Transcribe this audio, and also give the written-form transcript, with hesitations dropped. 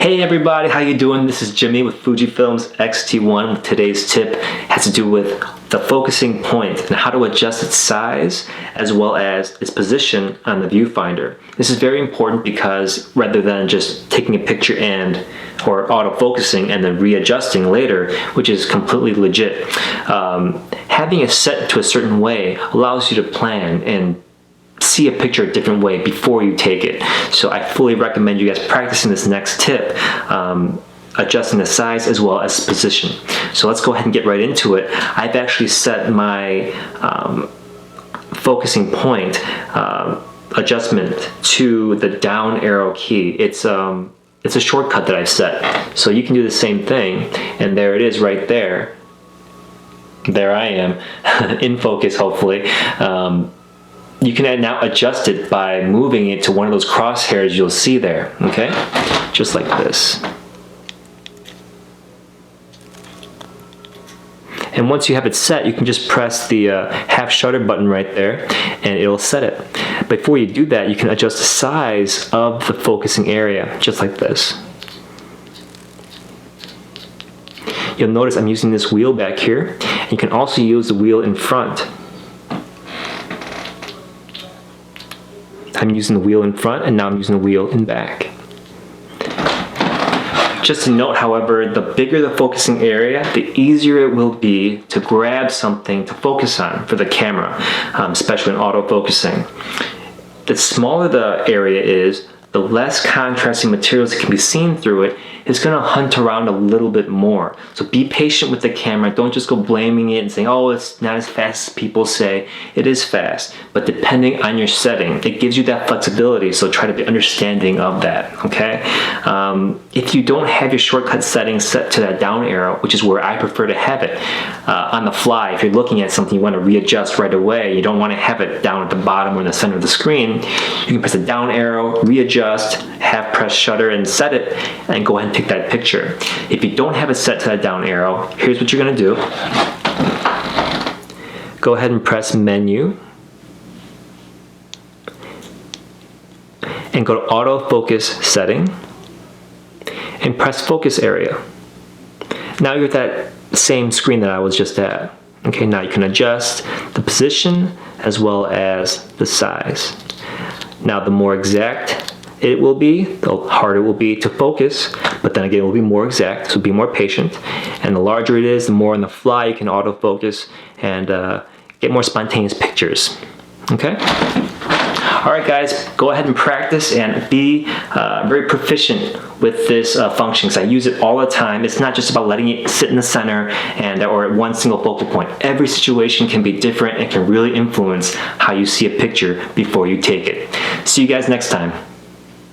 Hey everybody, how you doing? This is Jimmy with Fuji Xt1. Today's tip has to do with the focusing point and how to adjust its size as well as its position on the viewfinder. This is very important because rather than just taking a picture or auto-focusing and then readjusting later, which is completely legit, having it set to a certain way allows you to plan and see a picture a different way before you take it. So I fully recommend you guys practicing this next tip, adjusting the size as well as position. So let's go ahead and get right into it. I've actually set my focusing point adjustment to the down arrow key. It's a shortcut that I've set. So you can do the same thing, and there it is right there. There I am, in focus hopefully. You can now adjust it by moving it to one of those crosshairs you'll see there, okay? Just like this. And once you have it set, you can just press the half shutter button right there and it'll set it. Before you do that, you can adjust the size of the focusing area, just like this. You'll notice I'm using this wheel back here. You can also use the wheel in front. I'm using the wheel in front and now I'm using the wheel in back. Just to note, however, the bigger the focusing area, the easier it will be to grab something to focus on for the camera, especially in auto-focusing. The smaller the area is, the less contrasting materials that can be seen through it. It's going to hunt around a little bit more. So be patient with the camera. Don't just go blaming it and saying, oh, it's not as fast as people say. It is fast, but depending on your setting, it gives you that flexibility. So try to be understanding of that, okay? If you don't have your shortcut settings set to that down arrow, which is where I prefer to have it on the fly, if you're looking at something you want to readjust right away, you don't want to have it down at the bottom or in the center of the screen, you can press the down arrow, readjust, half press shutter and set it, and go ahead and take that picture. If you don't have it set to that down arrow, here's what you're going to do. Go ahead and press menu and go to autofocus setting and press focus area. Now you're at that same screen that I was just at. Okay, now you can adjust the position as well as the size. Now the more exact it will be, the harder it will be to focus, but then again it will be more exact, so be more patient. And the larger it is, the more on the fly you can autofocus and get more spontaneous pictures. Okay? Alright guys, go ahead and practice and be very proficient with this function, because I use it all the time. It's not just about letting it sit in the center or at one single focal point. Every situation can be different and can really influence how you see a picture before you take it. See you guys next time.